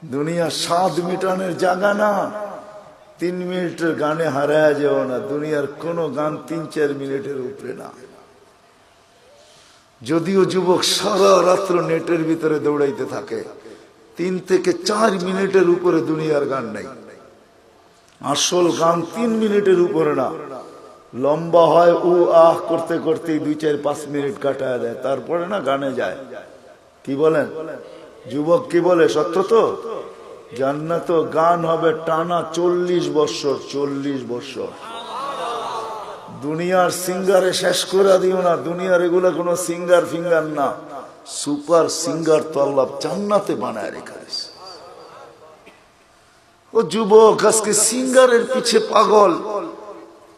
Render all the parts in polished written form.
দুনিয়া স্বাদ মিটানের জায়গা না। 3 মিনিটের গানে হারায় যাও না। দুনিয়ার কোন গান 3-4 মিনিটের উপরে না। যদিও যুবক সারা রাত্র নেটের ভিতরে দৌড়াইতে থাকে, 3 থেকে 4 মিনিটের উপরে দুনিয়ার গান নাই। আসল গান 3 মিনিটের উপরে না। লম্বা হয় ও আহ করতে করতে 2-4-5 মিনিট কাটায় দেয়, তারপরে না গানে যায়। কি বলেন যুবক, কি বলে? সত্য তো। জান্নাত গান হবে টানা 40 বছর। 40 বছর। দুনিয়ার সিঙ্গারে শেষ করে দিও না। দুনিয়ার এগুলা কোনো সিঙ্গার ফিঙ্গার না, সুপার সিঙ্গার তো আল্লাহ জান্নাতে বানায় রেখেছে। ও যুবক, আজকে সিঙ্গারের পিছে পাগল।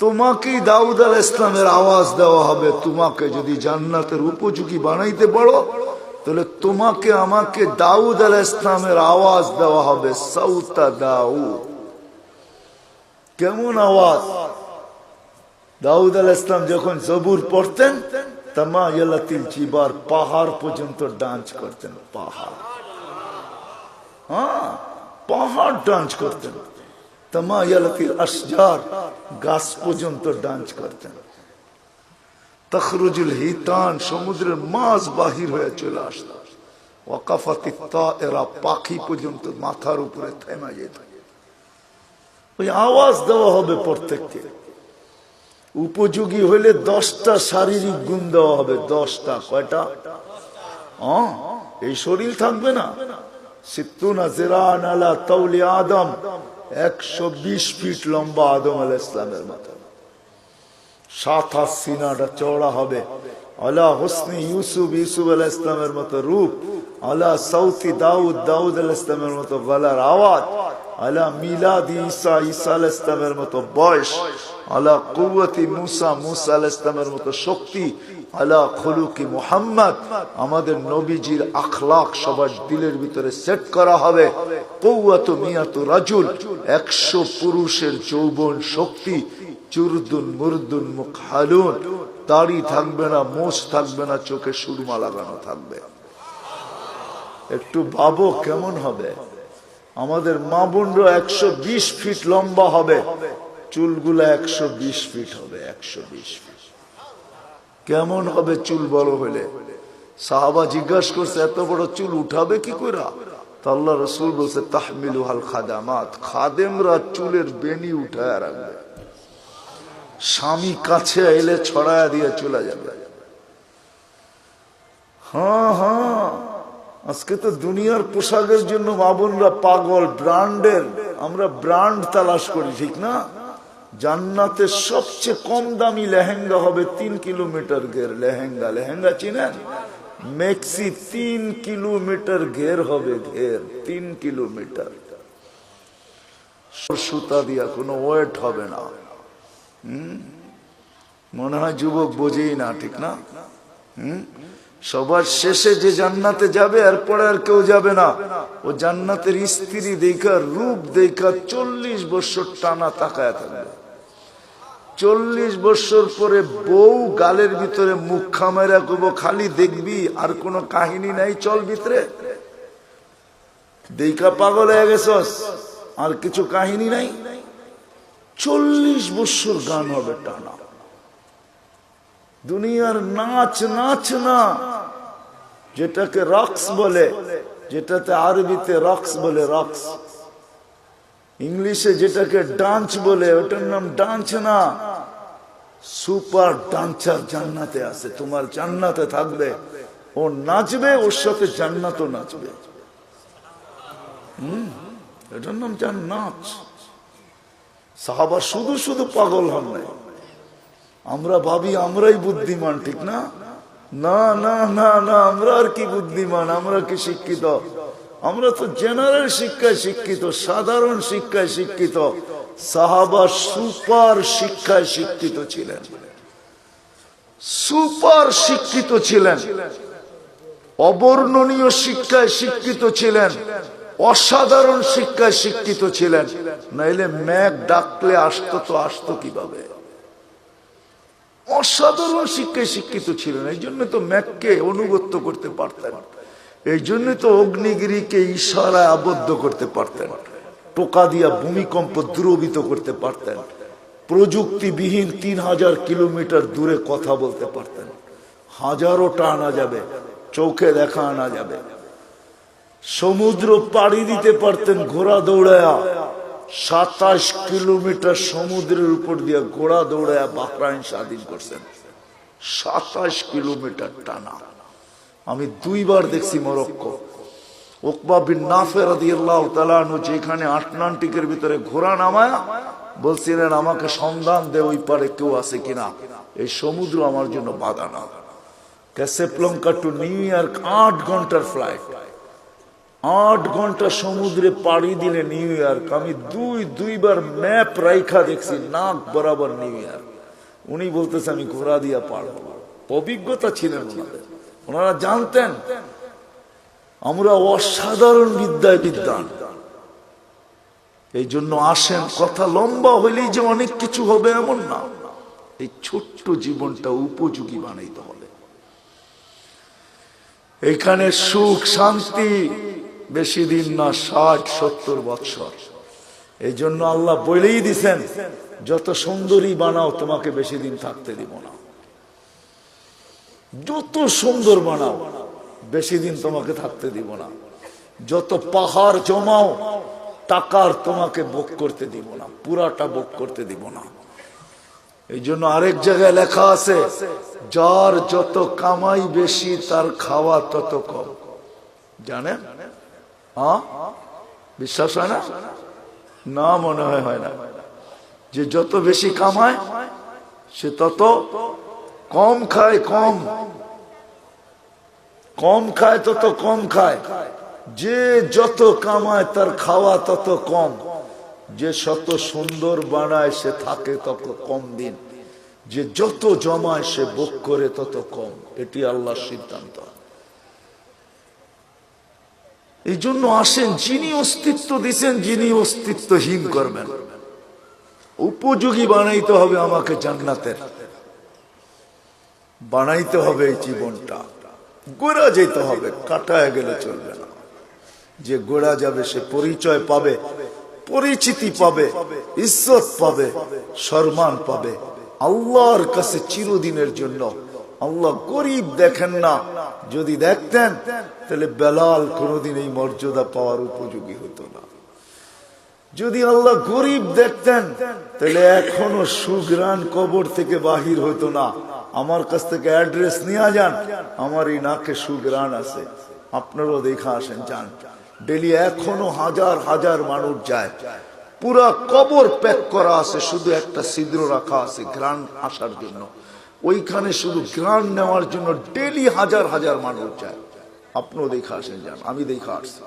তোমাকেই দাউদ আলাইহিস ইসলামের আওয়াজ দেওয়া হবে। তোমাকে যদি জান্নাতের উপযোগী বানাইতে পারো, তাহলে তোমাকে আমাকে দাউদ আলাইহিস ইসলামের আওয়াজ দেওয়া হবে। সাউতা দাউদ। কেমন আওয়াজ? দাউদ আলাইহিস ইসলাম যখন জবুর পড়তেন, তামায়ালাতিল জিবার, পাহাড় পর্যন্ত ডান্স করতেন। পাহাড়, হ্যাঁ, পাহাড় ডান্স করতেন। তামায়ালাতিল আশজার, গাছ পর্যন্ত ডান্স করতেন। তখরুজুল হিতান, সমুদ্রের মাছ বাহির হয়ে চলে আসত। ওয়াকাফাতিত তায়রা, পাখি পর্যন্ত মাথার উপরে থেমে যেত। ওই আওয়াজ দেওয়া হবে প্রত্যেককে। উপযোগী হইলে 10টা শারীরিক গুণ দেওয়া হবে। 10টা। কয়টা? এই শরীর থাকবে না। 120 ফিট লম্বা আদম আলাইহিস সালামের মাথা। 7 হাত সিনাটা চওড়া হবে। আলা হুসনি ইউসুফ আলাইহিস সালামের মতো রূপ। আলা সাউতি দাউদ আলাইহিস সালামের মতো গলার আওয়াজ। আলা মিলাদি ঈসা আলাইহিস সালামের মতো বয়স। আলা কুওয়াতি মুসা আলাইহিস সালামের মতো শক্তি। আলা খুলুকি মুহাম্মদ, আমাদের নবীজির আখলাক সবার দিলের ভিতরে সেট করা হবে। কুওয়াতু মিয়াতু রাজুল, 100 পুরুষের যৌবন শক্তি। চুরদুন মুরদুন মুকহালুন, দাড়ি থাকবে না, মোছ থাকবে না, চোখে সুরমা লাগানো থাকবে। একটু ভাবো কেমন হবে। আমাদের মা বোনরা 120 ফিট লম্বা হবে, চুলগুলা 120 ফিট হবে। 120 ফিট। কেমন হবে চুল বড় হলে? সাহাবা জিজ্ঞাসা করছে, এত বড় চুল উঠাবে কি করে? তো আল্লাহ রাসূল বলছে, তাহমিলুহাল খাদামাত, খাদেমরা চুলের বেনি উঠায় রাখবে। স্বামী কাছে এলে ছড়ায়া দিয়ে চলে যাবে। হ্যাঁ হ্যাঁ, আজকে তো দুনিয়ার পোশাকের জন্য মা বোনরা পাগল। ব্র্যান্ডের, আমরা ব্র্যান্ড তালাশ করি, ঠিক না? জান্নাতের সবচেয়ে কম দামি লেহেঙ্গা হবে 3 কিলোমিটার ঘের। লেহেঙ্গা চিনেন? মেক্সি 3 কিলোমিটার ঘের হবে। ঘের 3 কিলোমিটার। সুতা দিয়া, কোনো ওয়েট হবে না। মনে হয় যুবক বোঝেই না, ঠিক না? সবার শেষে যে জান্নাতে যাবে, এরপরে আর কেউ যাবে না। ও জান্নাতের স্ত্রী দেখা, রূপ দেখা 40 বছর টানা তাকায় থাকবে। 40 বছর পরে বউ গালের ভিতরে মুখ খামেরা করবো, খালি দেখবি, আর কোন কাহিনী নাই। চল ভিতরে দেখা পাগল হয়ে গেছস, আর কিছু কাহিনী নাই। 40 বছর গান হবে টানা। দুনিয়ার নাচ না, যেটাকে রক্স বলে, যেটাতে আরবিতে রক্স বলে, রক্স। ইংলিশে যেটাকে ডান্স বলে, ওটার নাম ডান্স না। সুপার ডান্সার জান্নাতে আছে। তোমার জান্নাতে থাকবে, ও নাচবে, ওর সাথে জান্নাতও নাচবে। এটার নাম জান্নাত। সাহাবা শুধু শুধু পাগল হন নাই। আমরা ভাবি আমরাই বুদ্ধিমান, ঠিক না? না না না না, আমরা আর কি বুদ্ধিমান, আমরা কি শিক্ষিত? আমরা তো জেনারেল শিক্ষায় শিক্ষিত, সাধারণ শিক্ষায় শিক্ষিত। সাহাবা সুপার শিক্ষায় শিক্ষিত ছিলেন। সুপার শিক্ষিত ছিলেন, অবর্ণনীয় শিক্ষায় শিক্ষিত ছিলেন, অসাধারণ শিক্ষায় শিক্ষিত ছিলেন। নাইলে মেঘ ডাকলে আসতো কিভাবে? অসাধারণ শিক্ষায় শিক্ষিত ছিলেন, এই জন্য তো মেঘকে অনুগত্য করতে পারতেন। এই জন্য তো অগ্নিগিরিকে ইশারায় আবদ্ধ করতে পারতেন, টোকা দিয়া ভূমিকম্প দ্রবিত করতে পারতেন, প্রযুক্তিবিহীন 3000 কিলোমিটার দূরে কথা বলতে পারতেন, হাজারোটা আনা যাবে, চোখে দেখা আনা যাবে, সমুদ্র পাড়ি দিতে পারতেন ঘোড়া দৌড়ায়া, 27 কিলোমিটার সমুদ্রের উপর দিয়ে ঘোড়া দৌড়ায়া বাহরাইন স্বাধীন করছেন, 27 কিলোমিটার টানা। আমি 2 বার দেখছি মরক্কো। উকবা বিন নাফে রাদিয়াল্লাহু তাআলা আনহু যেখানে আটলান্টিকের ভিতরে ঘোড়া নামায়া বলছিলেন, আমাকে সন্ধান দে ওই পারে কেউ আছে কিনা, এই সমুদ্র আমার জন্য বাধা না। ক্যাসাব্লাঙ্কা টু নিউ ইয়র্ক 8 ঘন্টার ফ্লাইট, 8 ঘন্টা সমুদ্রে পাড়ি দিলে নিউ ইয়র্ক। আমি দুইবার ম্যাপ রাইখা দেখছি, নাক বরাবর নিউ ইয়র্ক। উনি বলতেছে আমি ঘোড়া দিয়া পার হব। অভিজ্ঞতা ছিলেন ওনাদের, ওনারা জানতেন আমরা অসাধারণ বিদ্যায় বিদ্বান। এই জন্য আসেন, কথা লম্বা হইলেই যে অনেক কিছু হবে এমন না, এই ছোট্ট জীবনটা উপযোগী বানাইতে হবে। এখানে সুখ শান্তি বেশি দিন না, 60-70 বৎসর। এই জন্য আল্লাহ বলেই দিছেন, যত সুন্দরী বানাও তোমাকে বেশি দিন থাকতে দিব না, যত সুন্দর বানাও বেশি দিন তোমাকে থাকতে দিব না, যত পাহাড় জমাও টাকার তোমাকে ভোগ করতে দিব না, পুরাটা ভোগ করতে দিব না। এই জন্য আরেক জায়গায় লেখা আছে, যার যত কামাই বেশি তার খাওয়া তত কম। জানেন? বিশ্বাস হয় না? না, মনে হয় না। যে যত বেশি কামায় সে তত কম খায়, কম খায় তত কম খায়। যে যত কামায় তার খাওয়া তত কম। যে শত সুন্দর বানায় সে থাকে তত কম দিন। যে যত জমায় সে ভোগ করে তত কম। এটি আল্লাহর সিদ্ধান্ত। এই জন্য আসেন, যিনি অস্তিত্ব দিচ্ছেন, যিনি অস্তিত্বহীন করবেন, উপযোগী বানাইতে হবে আমাকে জান্নাতের, বানাইতে হবে এই জীবনটা। গোড়া যেতে হবে, কাটায় গেলে চলবে না। যে গোড়া যাবে সে পরিচয় পাবে, পরিচিতি পাবে, ইজ্জত পাবে, সম্মান পাবে আল্লাহর কাছে চিরদিনের জন্য। আল্লাহ গরিব দেখেন না, যদি দেখতেন তাহলে বেলাল কোনোদিন এই মর্যাদা পাওয়ার উপযোগী হতো না। যদি আল্লাহ গরিব দেখতেন তাহলে এখনো সুগ্রাণ কবর থেকে বাহির হতো না। আমার কাছ থেকে অ্যাড্রেস নিয়ে যান, আমার এই নাকে সুগ্রাণ আছে, আপনারাও দেখা আসেন, যান। ডেলি এখনো হাজার হাজার মানুষ যায়, পুরা কবর প্যাক করা আছে, শুধু একটা ছিদ্র রাখা আছে গ্রাণ আসার জন্য। ওইখানে শুধু গ্রাণ নেওয়ার জন্য ডেলি হাজার হাজার মানুষ যায়। আপনিও দেখা আসেন, যান, আমি দেখা আসছি।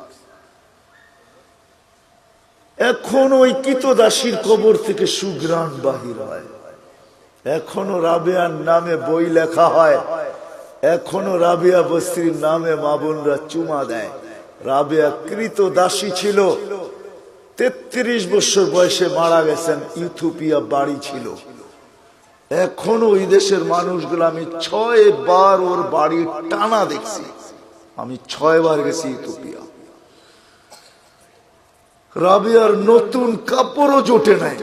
এখন ওই কিতদাসীর কবর থেকে সুগ্রাণ বাহির হয়। এখনো রাবেয়ার নামে বই লেখা হয়, এখনো রাবেয়া বস্তির নামে মা বোনরা চুমা দেয়। রাবেয়া কৃতদাসী ছিল, 33 বছর বয়সে মারা গেছেন, ইথিওপিয়া বাড়ি ছিল। এখনো ওই দেশের মানুষগুলো, আমি 6 বার ওর বাড়ি টানা দেখছি, আমি 6 বার গেছি ইথিওপিয়া। রাবেয়ার নতুন কাপড়ও জোটে নাই,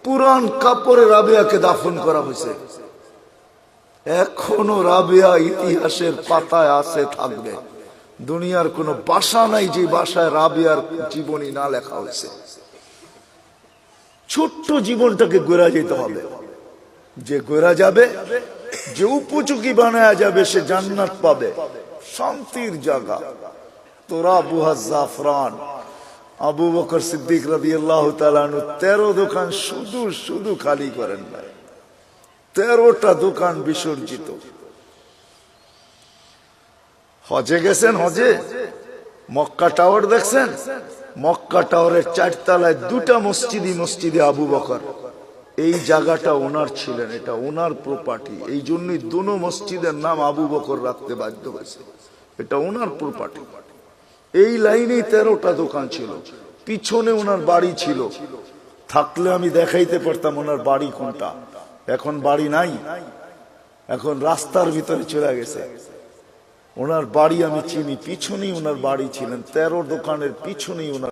পুরান কাপড়ে রাবেয়াকে দাফন করা হয়েছে। এখনো রাবেয়া ইতিহাসের পাতায় আছে, থাকবে। দুনিয়ার কোনো ভাষা নাই যে ভাষায় রাবেয়ার জীবনী না লেখা হয়েছে। ছোট্ট জীবনটাকে গড়া যেতে হবে। যে গড়া যাবে, যে উপযোগী বানায়া যাবে, সে জান্নাত পাবে, শান্তির জায়গা। তোরা বুহা জাফরান আবু বকর সিদ্দিক রাদিয়াল্লাহু তাআলা আনহু 13 দোকান শুধু খালি করেন না, 13টা দোকান বিসর্জিত। হজে গেছেন, হজে মক্কা টাওয়ার দেখছেন? মক্কা টাওয়ারের 4 তলায় 2টা মসজিদে আবু বকর। এই জায়গাটা ওনার ছিলেন, এটা ওনার প্রপার্টি। এই জন্যই দুনো মসজিদের নাম আবু বকর রাখতে বাধ্য হয়েছে, এটা ওনার প্রপার্টি। এই লাইনেই 13টা দোকান ছিল। পিছনে ওনার বাড়ি ছিল, থাকলে আমি দেখাইতে পারতাম ওনার বাড়ি কোনটা। এখন বাড়ি নাই, এখন রাস্তার ভিতরে চলে গেছে। ওনার বাড়ি আমি চিনি, পিছনেই ওনার বাড়ি ছিলেন, 13 দোকানের পিছনেই ওনার